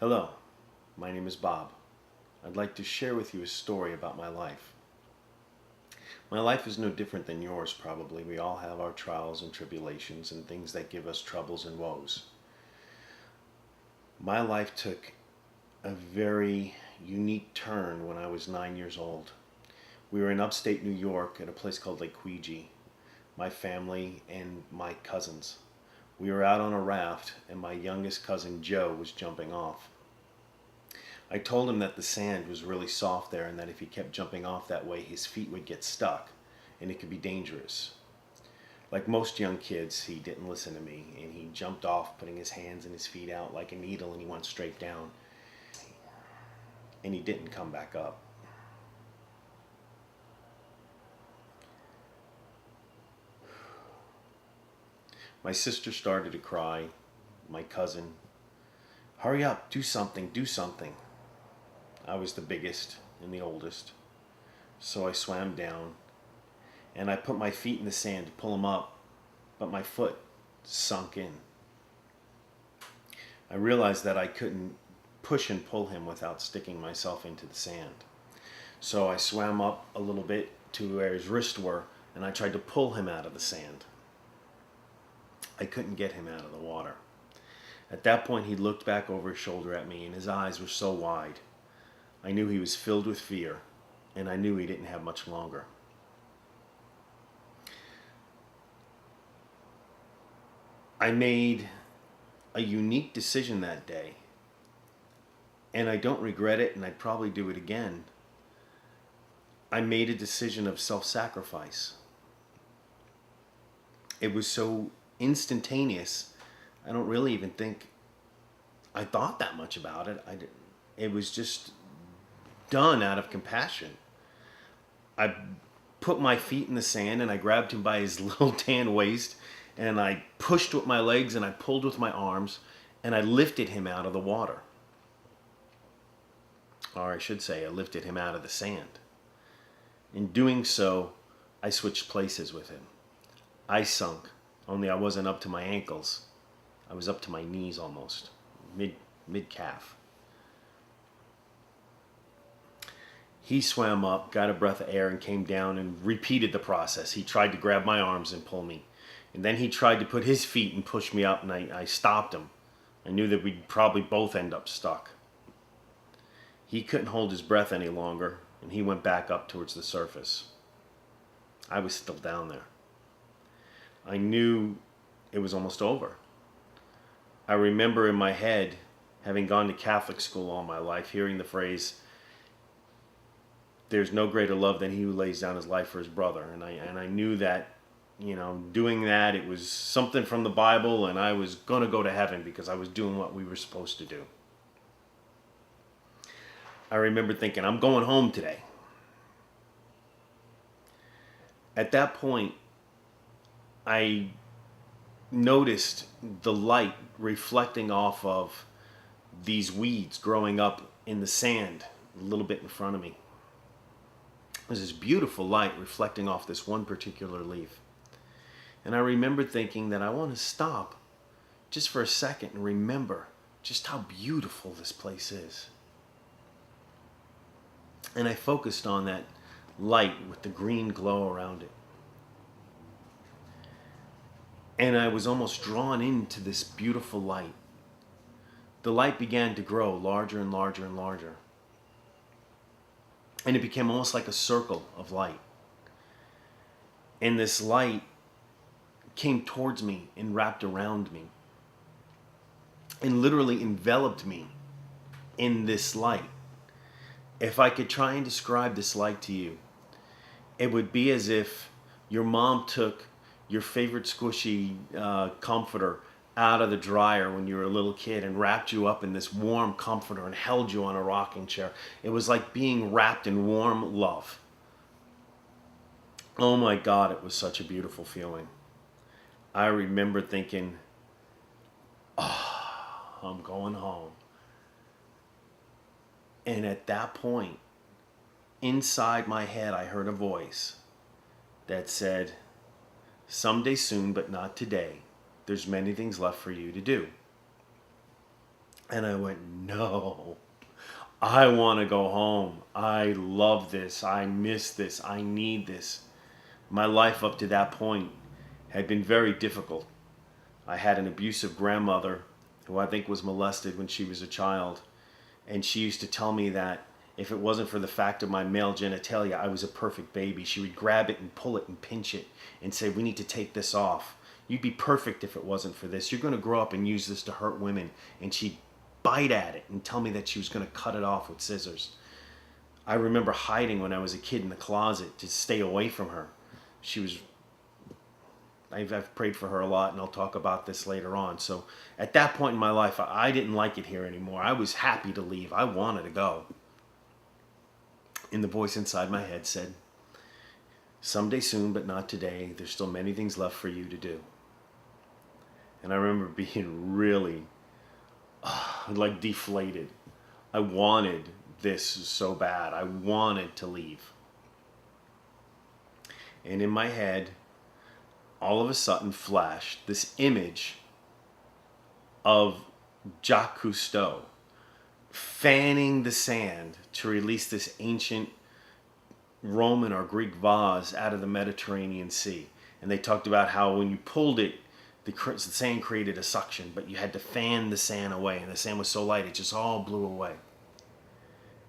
Hello, my name is Bob. I'd like to share with you a story about my life. My life is no different than yours, probably. We all have our trials and tribulations and things that give us troubles and woes. My life took a very unique turn when I was 9 years old. We were in upstate New York at a place called Lake Ouija, my family and my cousins. We were out on a raft and my youngest cousin Joe was jumping off. I told him that the sand was really soft there and that if he kept jumping off that way, his feet would get stuck and it could be dangerous. Like most young kids, he didn't listen to me and he jumped off, putting his hands and his feet out like a needle, and he went straight down. And he didn't come back up. My sister started to cry. My cousin, hurry up, do something, do something. I was the biggest and the oldest, so I swam down and I put my feet in the sand to pull him up, but my foot sunk in. I realized that I couldn't push and pull him without sticking myself into the sand. So I swam up a little bit to where his wrists were and I tried to pull him out of the sand. I couldn't get him out of the water. At that point, he looked back over his shoulder at me and his eyes were so wide. I knew he was filled with fear, and I knew he didn't have much longer. I made a unique decision that day, and I don't regret it, and I'd probably do it again. I made a decision of self-sacrifice. It was so instantaneous, I don't really even think I thought that much about it. It was just done out of compassion. I put my feet in the sand and I grabbed him by his little tan waist and I pushed with my legs and I pulled with my arms and I lifted him out of the water. Or I should say, I lifted him out of the sand. In doing so, I switched places with him. I sunk, only I wasn't up to my ankles. I was up to my knees almost, mid-calf. He swam up, got a breath of air, and came down and repeated the process. He tried to grab my arms and pull me. And then he tried to put his feet and push me up, and I stopped him. I knew that we'd probably both end up stuck. He couldn't hold his breath any longer, and he went back up towards the surface. I was still down there. I knew it was almost over. I remember in my head, having gone to Catholic school all my life, hearing the phrase, "There's no greater love than he who lays down his life for his brother." And I knew that, doing that, it was something from the Bible, and I was going to go to heaven because I was doing what we were supposed to do. I remember thinking, I'm going home today. At that point, I noticed the light reflecting off of these weeds growing up in the sand a little bit in front of me. There's this beautiful light reflecting off this one particular leaf. And I remember thinking that I want to stop just for a second and remember just how beautiful this place is. And I focused on that light with the green glow around it. And I was almost drawn into this beautiful light. The light began to grow larger and larger and larger. And it became almost like a circle of light. And this light came towards me and wrapped around me. And literally enveloped me in this light. If I could try and describe this light to you, it would be as if your mom took your favorite squishy comforter out of the dryer when you were a little kid and wrapped you up in this warm comforter and held you on a rocking chair. It was like being wrapped in warm love. Oh my God, it was such a beautiful feeling. I remember thinking, I'm going home. And at that point, inside my head, I heard a voice that said, "Someday soon, but not today. There's many things left for you to do." And I went, no, I want to go home. I love this. I miss this. I need this. My life up to that point had been very difficult. I had an abusive grandmother who I think was molested when she was a child. And she used to tell me that if it wasn't for the fact of my male genitalia, I was a perfect baby. She would grab it and pull it and pinch it and say, we need to take this off. You'd be perfect if it wasn't for this. You're going to grow up and use this to hurt women. And she'd bite at it and tell me that she was going to cut it off with scissors. I remember hiding when I was a kid in the closet to stay away from her. I've prayed for her a lot, and I'll talk about this later on. So at that point in my life, I didn't like it here anymore. I was happy to leave. I wanted to go. And the voice inside my head said, someday soon, but not today. There's still many things left for you to do. And I remember being really like deflated. I wanted this so bad. I wanted to leave. And in my head, all of a sudden flashed this image of Jacques Cousteau fanning the sand to release this ancient Roman or Greek vase out of the Mediterranean Sea. And they talked about how when you pulled it, the sand created a suction, but you had to fan the sand away, and the sand was so light it just all blew away.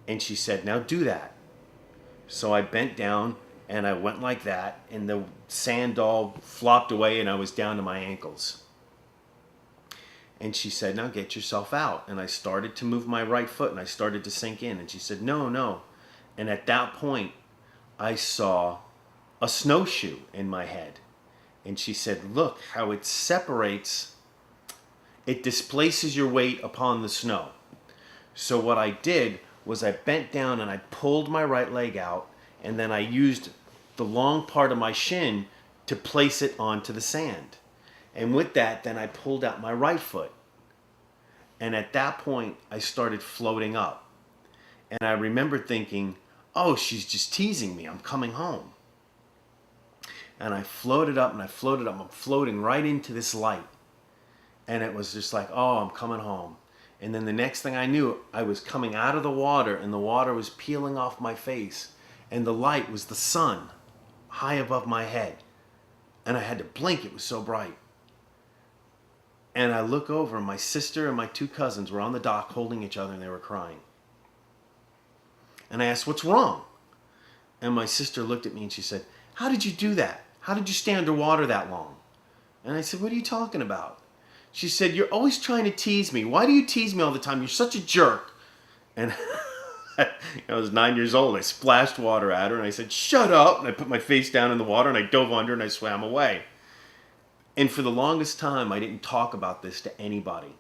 And she said, now do that. So I bent down and I went like that, and the sand all flopped away and I was down to my ankles. And she said, now get yourself out. And I started to move my right foot and I started to sink in. And she said, no, no. And at that point, I saw a snowshoe in my head. And she said, look how it separates, it displaces your weight upon the snow. So what I did was I bent down and I pulled my right leg out, and then I used the long part of my shin to place it onto the sand. And with that, then I pulled out my right foot. And at that point, I started floating up. And I remember thinking, oh, she's just teasing me. I'm coming home. And I floated up and I floated up. I'm floating right into this light. And it was just like, oh, I'm coming home. And then the next thing I knew, I was coming out of the water and the water was peeling off my face. And the light was the sun high above my head. And I had to blink, it was so bright. And I look over and my sister and my two cousins were on the dock holding each other and they were crying. And I asked, what's wrong? And my sister looked at me and she said, how did you do that? How did you stay underwater that long? And I said, what are you talking about? She said, you're always trying to tease me. Why do you tease me all the time? You're such a jerk. And I was 9 years old. I splashed water at her and I said, shut up. And I put my face down in the water and I dove under and I swam away. And for the longest time, I didn't talk about this to anybody.